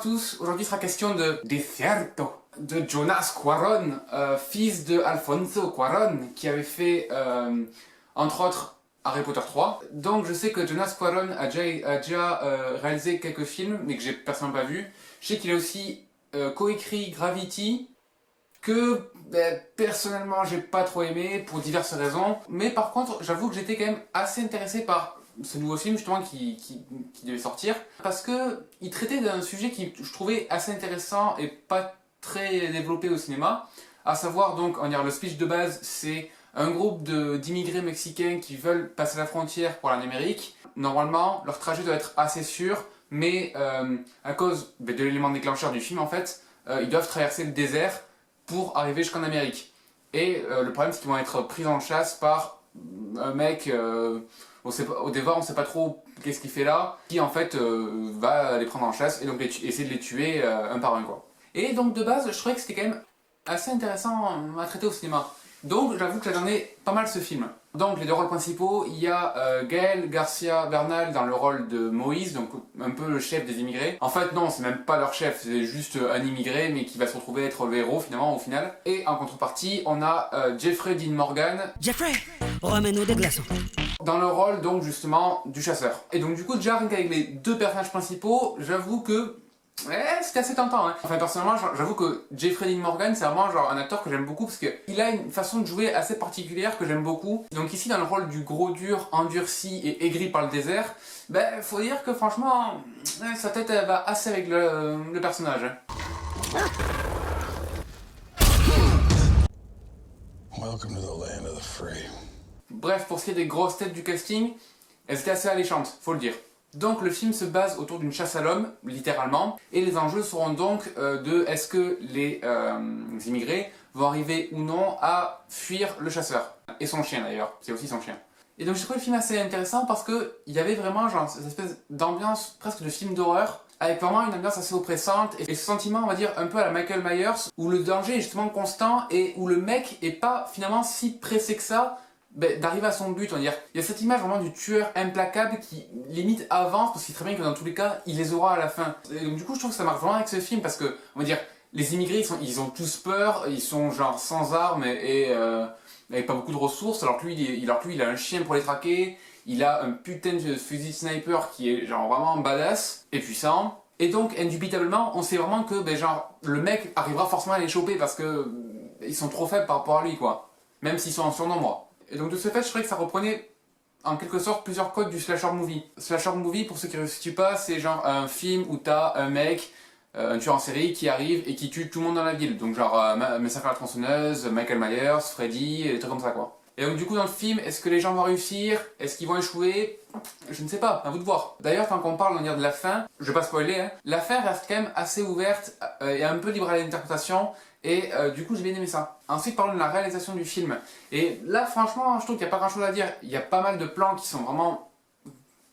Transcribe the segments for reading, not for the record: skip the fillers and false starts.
à tous, aujourd'hui sera question de Desierto, de Jonas Cuarón, fils de Alfonso Cuarón, qui avait fait, entre autres, Harry Potter 3. Donc je sais que Jonas Cuarón a déjà réalisé quelques films, mais que j'ai personnellement pas vu. Je sais qu'il a aussi coécrit Gravity, que personnellement j'ai pas trop aimé pour diverses raisons. Mais par contre, j'avoue que j'étais quand même assez intéressé par ce nouveau film justement qui devait sortir, parce que il traitait d'un sujet qui je trouvais assez intéressant et pas très développé au cinéma, à savoir donc, on va dire, le speech de base, c'est un groupe d'immigrés mexicains qui veulent passer la frontière pour aller en Amérique. Normalement, leur trajet doit être assez sûr, mais à cause de l'élément déclencheur du film en fait, ils doivent traverser le désert pour arriver jusqu'en Amérique. Et le problème, c'est qu'ils vont être pris en chasse par un mec, au départ on sait pas trop qu'est-ce qu'il fait là, qui en fait va les prendre en chasse et donc essayer de les tuer un par un quoi. Et donc de base, je trouvais que c'était quand même assez intéressant à traiter au cinéma. Donc j'avoue que j'attendais pas mal ce film. Donc les deux rôles principaux, il y a Gaël Garcia Bernal dans le rôle de Moïse, donc un peu le chef des immigrés. En fait non, c'est même pas leur chef, c'est juste un immigré mais qui va se retrouver être le héros finalement au final. Et en contrepartie, on a Jeffrey Dean Morgan. Jeffrey, ramène-nous des glaçons. Dans le rôle donc justement du chasseur. Et donc du coup déjà rien qu'avec les deux personnages principaux, j'avoue que c'était assez tentant hein. Enfin personnellement j'avoue que Jeffrey Dean Morgan c'est vraiment genre un acteur que j'aime beaucoup parce qu'il a une façon de jouer assez particulière que j'aime beaucoup. Donc ici dans le rôle du gros dur endurci et aigri par le désert, faut dire que franchement sa tête elle va assez avec le personnage. Welcome to the land of the free. Bref, pour ce qui est des grosses têtes du casting, elles étaient assez alléchantes, faut le dire. Donc le film se base autour d'une chasse à l'homme, littéralement, et les enjeux seront donc de est-ce que les immigrés vont arriver ou non à fuir le chasseur. Et son chien d'ailleurs, c'est aussi son chien. Et donc j'ai trouvé le film assez intéressant parce que il y avait vraiment genre cette espèce d'ambiance presque de film d'horreur, avec vraiment une ambiance assez oppressante et ce sentiment on va dire un peu à la Michael Myers, où le danger est justement constant et où le mec est pas finalement si pressé que ça d'arriver à son but, on va dire. Il y a cette image vraiment du tueur implacable qui limite avance parce qu'il sait très bien que dans tous les cas, il les aura à la fin. Et donc du coup, je trouve que ça marche vraiment avec ce film parce que, on va dire, les immigrés, ils ont tous peur, ils sont genre sans armes et avec pas beaucoup de ressources, alors que lui, il a un chien pour les traquer, il a un putain de fusil sniper qui est genre vraiment badass et puissant. Et donc, indubitablement, on sait vraiment que genre, le mec arrivera forcément à les choper parce que ils sont trop faibles par rapport à lui, quoi. Même s'ils sont en surnombre. Et donc de ce fait, je trouvais que ça reprenait en quelque sorte plusieurs codes du slasher movie. Slasher movie, pour ceux qui ne le situent pas, c'est genre un film où t'as un mec, un tueur en série qui arrive et qui tue tout le monde dans la ville. Donc genre Massacre à la tronçonneuse, Michael Myers, Freddy, et des trucs comme ça quoi. Et donc du coup dans le film, est-ce que les gens vont réussir? Est-ce qu'ils vont échouer? Je ne sais pas, à vous de voir. D'ailleurs tant qu'on parle on va dire de la fin, je vais pas spoiler, hein, la fin reste quand même assez ouverte et un peu libre à l'interprétation. Et du coup j'ai bien aimé ça. Ensuite parlons de la réalisation du film. Et là franchement je trouve qu'il n'y a pas grand chose à dire. Il y a pas mal de plans qui sont vraiment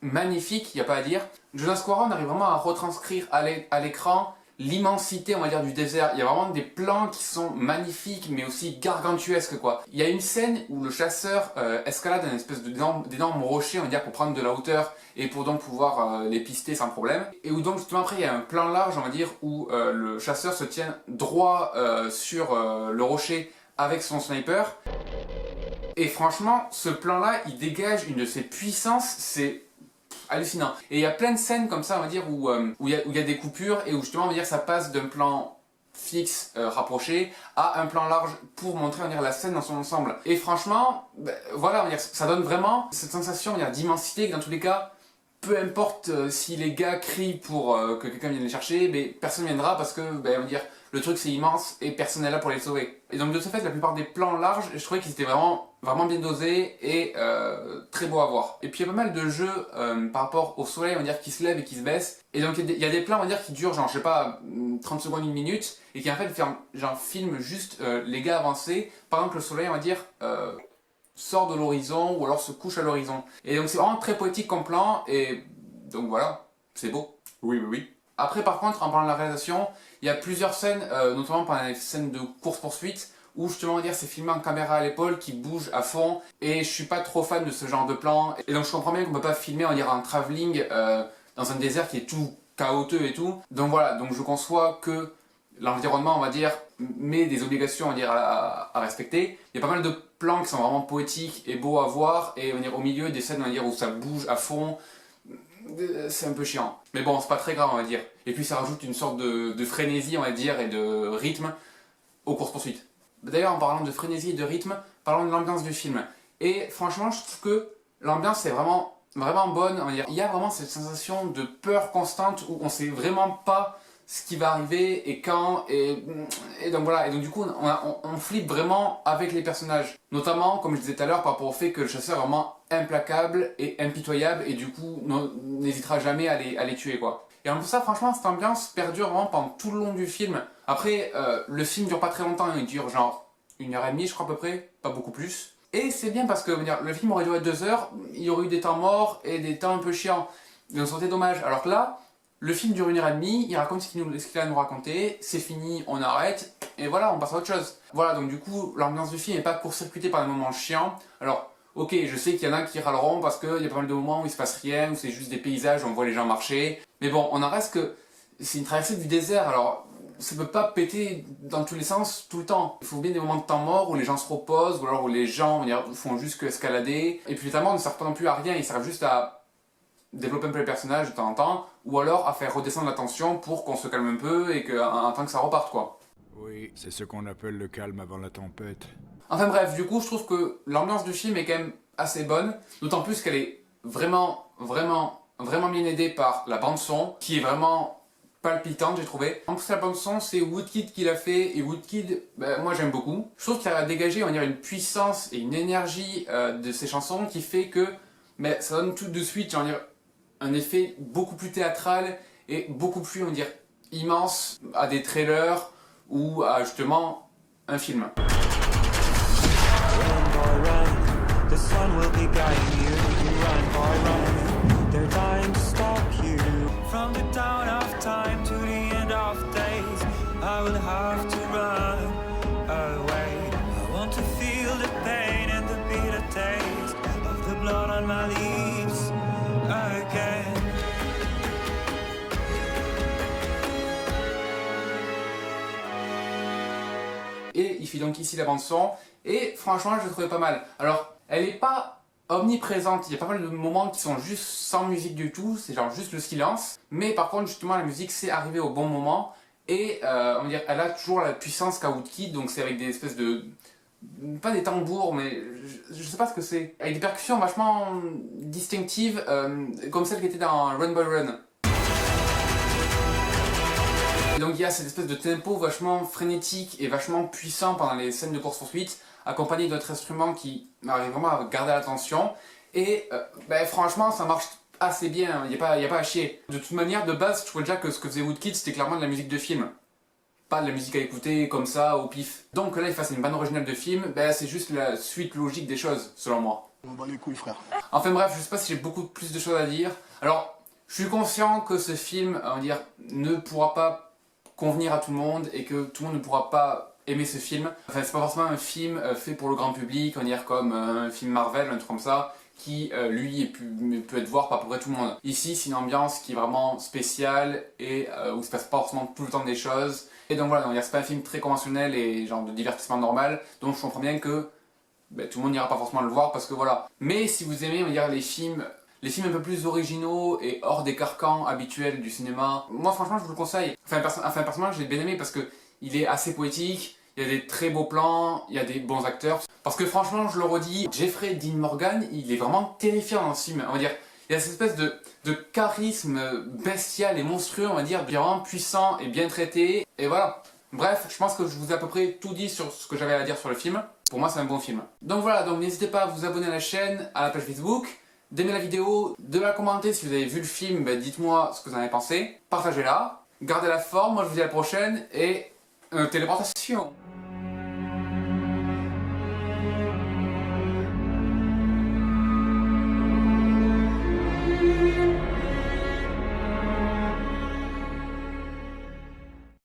magnifiques, il n'y a pas à dire. Jonas Cuarón arrive vraiment à retranscrire à l'écran l'immensité on va dire du désert. Il y a vraiment des plans qui sont magnifiques mais aussi gargantuesques quoi. Il y a une scène où le chasseur escalade une espèce d'énorme rocher on va dire pour prendre de la hauteur et pour donc pouvoir les pister sans problème. Et où donc justement après il y a un plan large on va dire où le chasseur se tient droit sur le rocher avec son sniper. Et franchement ce plan là il dégage une de ses puissances, c'est hallucinant. Et il y a plein de scènes comme ça on va dire où il y a des coupures et où justement on va dire ça passe d'un plan fixe rapproché à un plan large pour montrer on va dire, la scène dans son ensemble. Et franchement voilà on va dire, ça donne vraiment cette sensation on va dire, d'immensité que dans tous les cas peu importe si les gars crient pour que quelqu'un vienne les chercher, mais personne ne viendra parce que on va dire, le truc c'est immense et personne n'est là pour les sauver. Et donc de ce fait la plupart des plans larges je trouvais qu'ils étaient vraiment bien dosés et très beaux à voir. Et puis il y a pas mal de jeux par rapport au soleil on va dire qui se lève et qui se baisse. Et donc il y a des plans on va dire qui durent genre je sais pas 30 secondes, une minute et qui en fait filment juste les gars avancer pendant que le soleil on va dire sort de l'horizon ou alors se couche à l'horizon. Et donc c'est vraiment très poétique comme plan et donc voilà, c'est beau. Oui, oui, oui. Après par contre en parlant de la réalisation, il y a plusieurs scènes, notamment pendant les scènes de course-poursuite, où justement on va dire c'est filmé en caméra à l'épaule qui bouge à fond et je suis pas trop fan de ce genre de plan. Et donc je comprends bien qu'on peut pas filmer on va dire en travelling dans un désert qui est tout chaotique et tout. Donc voilà, donc je conçois que l'environnement, on va dire, met des obligations, on va dire, à respecter. Il y a pas mal de plans qui sont vraiment poétiques et beaux à voir, et on va dire, au milieu des scènes, on va dire, où ça bouge à fond, c'est un peu chiant. Mais bon, c'est pas très grave, on va dire. Et puis ça rajoute une sorte de frénésie, on va dire, et de rythme aux courses-poursuites. D'ailleurs, en parlant de frénésie et de rythme, parlons de l'ambiance du film. Et franchement, je trouve que l'ambiance est vraiment bonne, on va dire. Il y a vraiment cette sensation de peur constante où on sait vraiment pas ce qui va arriver et quand, et donc voilà, et donc du coup on flippe vraiment avec les personnages, notamment comme je disais tout à l'heure par rapport au fait que le chasseur est vraiment implacable et impitoyable et du coup n'hésitera jamais à les tuer quoi. Et en plus ça franchement cette ambiance perdure vraiment pendant tout le long du film. Après le film dure pas très longtemps, il dure genre 1h30 je crois à peu près, pas beaucoup plus. Et c'est bien parce que le film aurait duré 2 heures, il y aurait eu des temps morts et des temps un peu chiants, donc c'était dommage. Alors que là, le film dure 1h30, il raconte ce qu'il a à nous raconter, c'est fini, on arrête, et voilà, on passe à autre chose. Voilà, donc du coup, l'ambiance du film n'est pas court-circuitée par des moments chiants. Alors, ok, je sais qu'il y en a qui râleront parce qu'il y a pas mal de moments où il se passe rien, où c'est juste des paysages, où on voit les gens marcher. Mais bon, on en reste que c'est une traversée du désert, alors ça peut pas péter dans tous les sens tout le temps. Il faut bien des moments de temps mort où les gens se reposent, ou alors où les gens font juste que escalader. Et puis les temps morts ne servent pas non plus à rien, ils servent juste à développer un peu les personnages de temps en temps, ou alors à faire redescendre la tension pour qu'on se calme un peu et qu'en temps que ça reparte quoi. Oui, c'est ce qu'on appelle le calme avant la tempête. Enfin bref, du coup je trouve que l'ambiance du film est quand même assez bonne, d'autant plus qu'elle est vraiment bien aidée par la bande son, qui est vraiment palpitante j'ai trouvé. En plus la bande son c'est Woodkid qui l'a fait, et Woodkid, moi j'aime beaucoup. Je trouve qu'il a dégagé on va dire, une puissance et une énergie de ses chansons qui fait que ça donne tout de suite on va dire, un effet beaucoup plus théâtral et beaucoup plus, on va dire, immense à des trailers ou à justement un film. Et il fait donc ici la bande son, et franchement je la trouvais pas mal. Alors, elle est pas omniprésente, il y a pas mal de moments qui sont juste sans musique du tout, c'est genre juste le silence. Mais par contre justement la musique c'est arrivé au bon moment, et on va dire, elle a toujours la puissance qu'a Woodkid, donc c'est avec des espèces de... pas des tambours, mais je sais pas ce que c'est. Avec des percussions vachement distinctives, comme celle qui était dans Run Boy Run. Et donc il y a cette espèce de tempo vachement frénétique et vachement puissant pendant les scènes de course-poursuite, accompagné d'autres instruments qui arrivent vraiment à garder l'attention. Et franchement ça marche assez bien, il n'y a pas à chier. De toute manière, de base, je trouvais déjà que ce que faisait Woodkid c'était clairement de la musique de film. Pas de la musique à écouter comme ça au pif. Donc là il fasse une bande originale de film, c'est juste la suite logique des choses selon moi. On bat les couilles, frère. Enfin bref, je sais pas si j'ai beaucoup plus de choses à dire. Alors, je suis conscient que ce film, on va dire, ne pourra pas convenir à tout le monde et que tout le monde ne pourra pas aimer ce film. Enfin, c'est pas forcément un film fait pour le grand public, on va dire comme un film Marvel, un truc comme ça, qui lui peut être voir par à peu près tout le monde. Ici, c'est une ambiance qui est vraiment spéciale et où il se passe pas forcément tout le temps des choses. Et donc voilà, c'est pas un film très conventionnel et genre de divertissement normal, donc je comprends bien que tout le monde n'ira pas forcément le voir parce que voilà. Mais si vous aimez, on va dire, les films un peu plus originaux et hors des carcans habituels du cinéma, moi franchement je vous le conseille. Personnellement je l'ai bien aimé parce que il est assez poétique, il y a des très beaux plans, il y a des bons acteurs. Parce que franchement je le redis, Jeffrey Dean Morgan, il est vraiment terrifiant dans ce film. On va dire, il y a cette espèce de charisme bestial et monstrueux, on va dire, vraiment puissant et bien traité. Et voilà. Bref, je pense que je vous ai à peu près tout dit sur ce que j'avais à dire sur le film. Pour moi c'est un bon film. Donc voilà, donc n'hésitez pas à vous abonner à la chaîne, à la page Facebook, d'aimer la vidéo, de la commenter si vous avez vu le film, dites-moi ce que vous en avez pensé. Partagez-la, gardez la forme, moi je vous dis à la prochaine et téléportation.